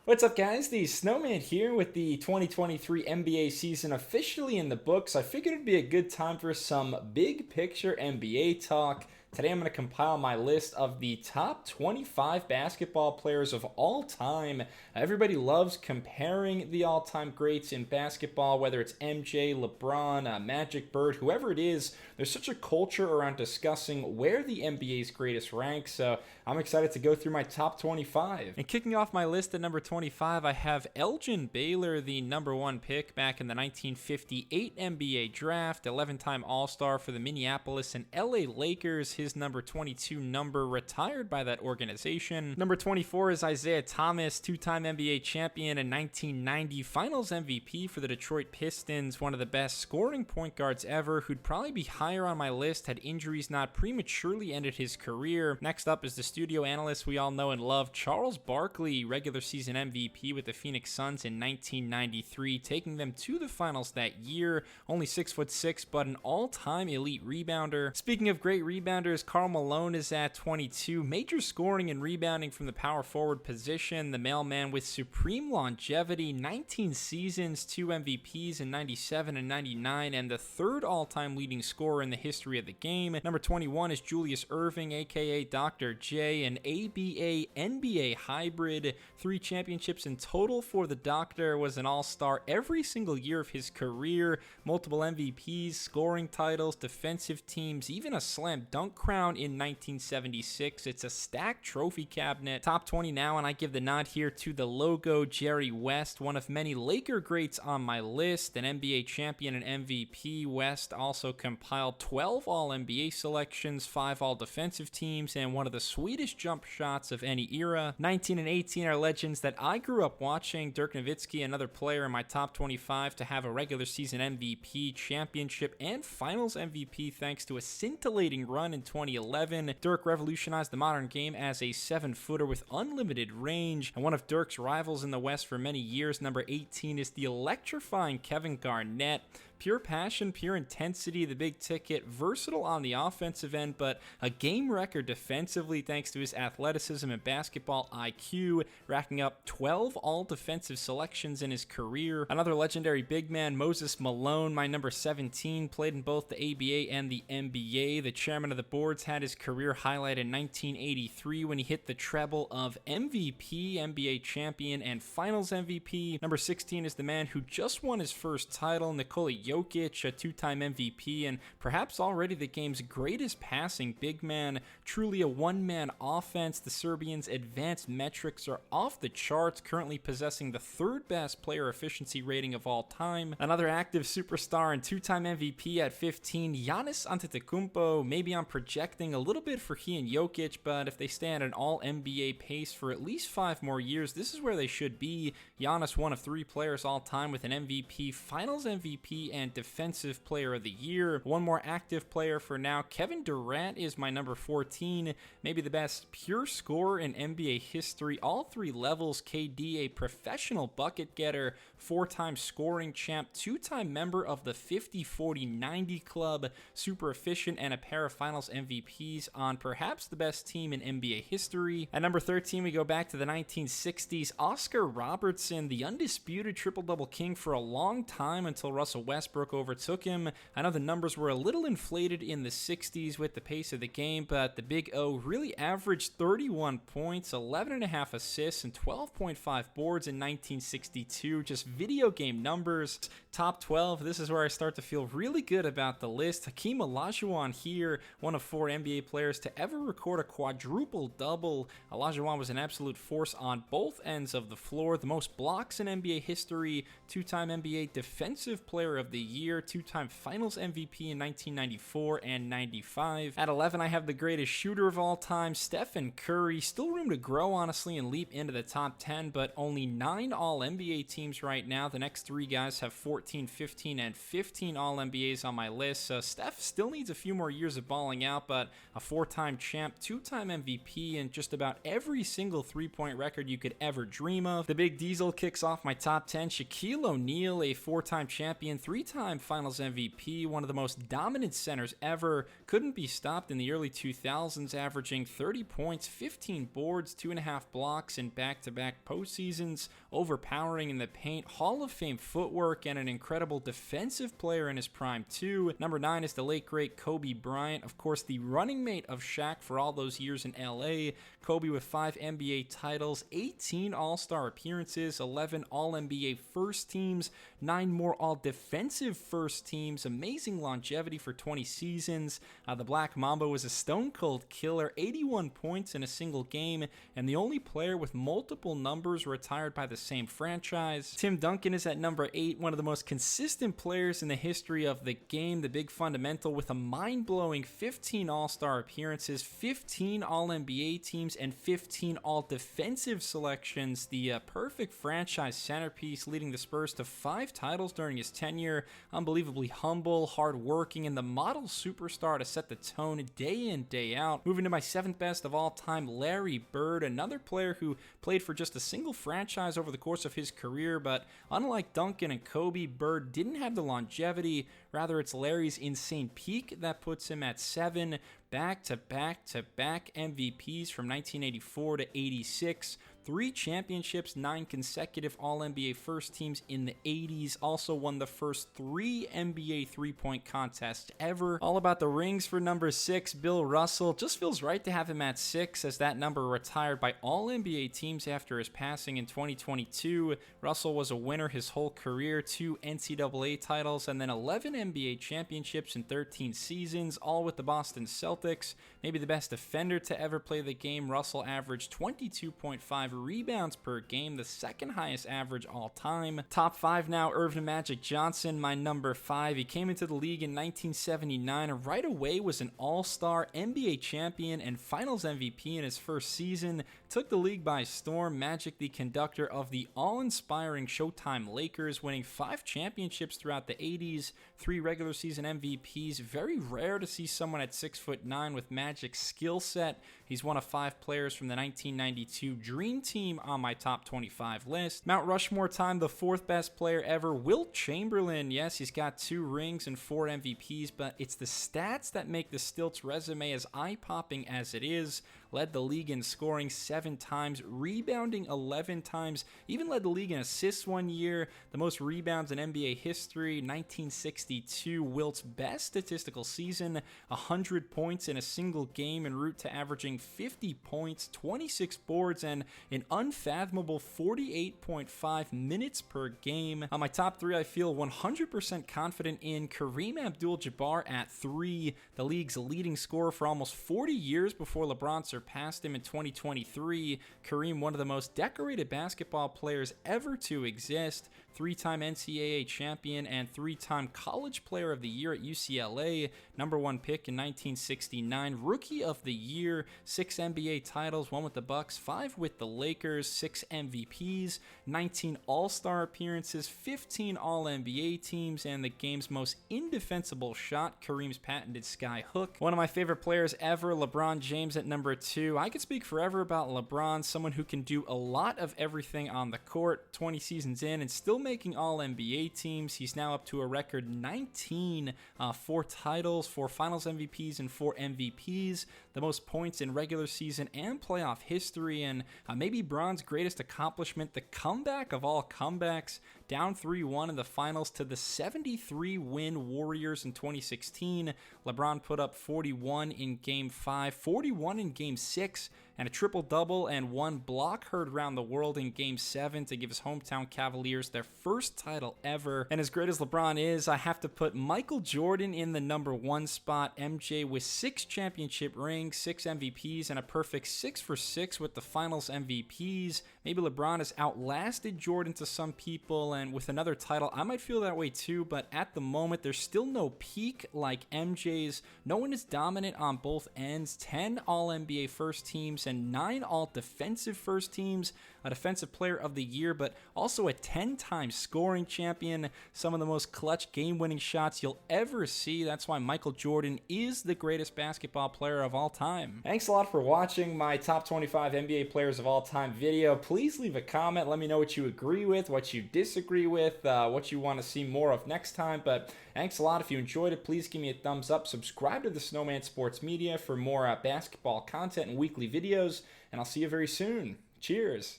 What's up, guys? The Snowman here with the 2023 NBA season officially in the books. I figured it'd be a good time for some big picture NBA talk. Today I'm going to compile my list of the top 25 basketball players of all time. Everybody loves comparing the all-time greats in basketball, whether it's MJ, LeBron, Magic, Bird, whoever it is. There's such a culture around discussing where the NBA's greatest rank, so I'm excited to go through my top 25. And kicking off my list at number 25, I have Elgin Baylor, the number one pick back in the 1958 NBA draft, 11-time All-Star for the Minneapolis and LA Lakers. His number 22 number retired by that organization. Number 24 is Isiah Thomas, two-time NBA champion and 1990 Finals MVP for the Detroit Pistons, one of the best scoring point guards ever, who'd probably be higher on my list had injuries not prematurely ended his career. Next up is the studio analyst we all know and love, Charles Barkley, regular season MVP with the Phoenix Suns in 1993, taking them to the finals that year. Only 6'6", but an all-time elite rebounder. Speaking of great rebounders, Karl Malone is at 22. Major scoring and rebounding from the power forward position. The mailman with supreme longevity, 19 seasons, 2 MVPs in 97 and 99, and the third all-time leading scorer in the history of the game. Number 21 is Julius Erving, aka Dr. J, an ABA-NBA hybrid. 3 championships in total for the Doctor, was an all-star every single year of his career. Multiple MVPs, scoring titles, defensive teams, even a slam dunk crown in 1976. It's a stacked trophy cabinet. Top 20 now, and I give the nod here to the logo, Jerry West, one of many Laker greats on my list, an NBA champion and MVP. West also compiled 12 All-NBA selections, 5 All-Defensive teams, and one of the sweetest jump shots of any era. 19 and 18 are legends that I grew up watching. Dirk Nowitski, another player in my top 25 to have a regular season MVP, championship, and finals MVP thanks to a scintillating run in 2011. Dirk revolutionized the modern game as a 7-footer with unlimited range, and one of Dirk's rivals in the West for many years. Number 18 is the electrifying Kevin Garnett. Pure passion, pure intensity, the big ticket, versatile on the offensive end, but a game record defensively thanks to his athleticism and basketball IQ, racking up 12 all-defensive selections in his career. Another legendary big man, Moses Malone, my number 17, played in both the ABA and the NBA. The chairman of the boards had his career highlight in 1983 when he hit the treble of MVP, NBA champion, and finals MVP. Number 16 is the man who just won his first title, Nikola Jokic, a 2-time MVP and perhaps already the game's greatest passing big man. Truly a one-man offense. The Serbians' advanced metrics are off the charts, currently possessing the 3rd best player efficiency rating of all time. Another active superstar and 2-time MVP at 15, Giannis Antetokounmpo. Maybe I'm projecting a little bit for he and Jokic, but if they stay at an all-NBA pace for at least 5 more years, this is where they should be. Giannis, one of 3 players all time with an MVP, finals MVP, and defensive player of the year. One more active player for now, Kevin Durant is my number 14, maybe the best pure scorer in NBA history, all 3 levels. KD, a professional bucket getter, 4-time scoring champ, 2-time member of the 50-40-90 club, super efficient, and a pair of finals MVPs on perhaps the best team in NBA history. At number 13, we go back to the 1960s. Oscar Robertson, the undisputed triple-double king for a long time until Russell Westbrook overtook him. I know the numbers were a little inflated in the 60s with the pace of the game, but the Big O really averaged 31 points, 11.5 assists, and 12.5 boards in 1962. Just video game numbers. Top 12, this is where I start to feel really good about the list. Hakeem Olajuwon here, one of 4 NBA players to ever record a quadruple-double. Olajuwon was an absolute force on both ends of the floor. The most blocks in NBA history, 2-time NBA Defensive Player of the Year, 2-time Finals MVP in 1994 and 95. At 11, I have the greatest shooter of all time, Steph Curry. Still room to grow, honestly, and leap into the top 10, but only 9 All-NBA teams right now. The next 3 guys have 14, 15, and 15 All-NBAs on my list. So Steph still needs a few more years of balling out, but a 4-time champ, 2-time MVP, and just about every single 3-point record you could ever dream of. The Big Diesel kicks off my top 10. Shaquille O'Neal, a 4-time champion, 3-time 3-time Finals MVP, one of the most dominant centers ever, couldn't be stopped in the early 2000s, averaging 30 points, 15 boards, 2.5 blocks in back-to-back postseasons, overpowering in the paint, Hall of Fame footwork, and an incredible defensive player in his prime too. Number 9 is the late great Kobe Bryant, of course the running mate of Shaq for all those years in LA. Kobe with 5 NBA titles, 18 All-Star appearances, 11 All-NBA first teams, 9 more All-Defensive first teams, amazing longevity for 20 seasons. The Black Mamba was a stone-cold killer, 81 points in a single game, and the only player with multiple numbers retired by the same franchise. Tim Duncan is at number 8, one of the most consistent players in the history of the game, the big fundamental with a mind-blowing 15 All-Star appearances, 15 All-NBA teams, and 15 All-Defensive selections, the perfect franchise centerpiece, leading the Spurs to 5 titles during his tenure. Unbelievably humble, hard-working, and the model superstar to set the tone day in, day out. Moving to my 7th best of all time, Larry Bird, another player who played for just a single franchise over the course of his career, but unlike Duncan and Kobe, Bird didn't have the longevity. Rather, it's Larry's insane peak that puts him at 7. Back-to-back-to-back MVPs from 1984 to 86. 3 championships, 9 consecutive All-NBA first teams in the 80s. Also won the first 3 NBA three-point contests ever. All about the rings for number 6, Bill Russell. Just feels right to have him at 6, as that number retired by all NBA teams after his passing in 2022. Russell was a winner his whole career, 2 NCAA titles, and then 11 NBA championships in 13 seasons, all with the Boston Celtics. Maybe the best defender to ever play the game, Russell averaged 22.5 rebounds per game, the second highest average all time. Top 5 now, Irvin Magic Johnson, my number 5. He came into the league in 1979 and right away was an all-star, NBA champion, and finals MVP in his first season. Took the league by storm. Magic, the conductor of the all-inspiring Showtime Lakers, winning 5 championships throughout the 80s, 3 regular season MVPs. Very rare to see someone at 6'9" with Magic's skill set. He's one of 5 players from the 1992 Dream Team on my top 25 list. Mount Rushmore time, the 4th best player ever, Wilt Chamberlain. Yes, he's got 2 rings and 4 MVPs, but it's the stats that make the Stilts resume as eye-popping as it is. Led the league in scoring 7 times, rebounding 11 times, even led the league in assists one year. The most rebounds in NBA history, 1962, Wilt's best statistical season, 100 points in a single game en route to averaging 50 points, 26 boards, and an unfathomable 48.5 minutes per game. On my top 3, I feel 100% confident in Kareem Abdul-Jabbar at 3, the league's leading scorer for almost 40 years before LeBron surpassed him in 2023. Kareem, one of the most decorated basketball players ever to exist, 3-time NCAA champion and 3-time College Player of the Year at UCLA, number 1 pick in 1969, Rookie of the Year, 6 NBA titles, 1 with the Bucks, 5 with the Lakers, 6 MVPs, 19 All-Star appearances, 15 All-NBA teams, and the game's most indefensible shot, Kareem's patented sky hook. One of my favorite players ever, LeBron James at number 2. I could speak forever about LeBron, someone who can do a lot of everything on the court, 20 seasons in and still making All-NBA teams. He's now up to a record 19, 4 titles, 4 Finals MVPs, and 4 MVPs, the most points in regular season and playoff history, and maybe Bron's greatest accomplishment, the comeback of all comebacks, down 3-1 in the finals to the 73-win Warriors in 2016. LeBron put up 41 in Game 5, 41 in Game 6, and a triple-double and 1 block heard around the world in Game 7 to give his hometown Cavaliers their first title ever. And as great as LeBron is, I have to put Michael Jordan in the number 1 spot. MJ with 6 championship rings, 6 MVPs, and a perfect 6 for 6 with the finals MVPs. Maybe LeBron has outlasted Jordan to some people, and with another title, I might feel that way too, but at the moment, there's still no peak like MJ's. No one is dominant on both ends. 10 All-NBA first teams and 9 All-Defensive first teams, a Defensive Player of the Year, but also a 10-time scoring champion, some of the most clutch game-winning shots you'll ever see. That's why Michael Jordan is the greatest basketball player of all time. Thanks a lot for watching my top 25 NBA players of all time video. Please leave a comment. Let me know what you agree with, what you disagree disagree with, what you want to see more of next time. But thanks a lot. If you enjoyed it, please give me a thumbs up. Subscribe to the Snowman Sports Media for more basketball content and weekly videos. And I'll see you very soon. Cheers.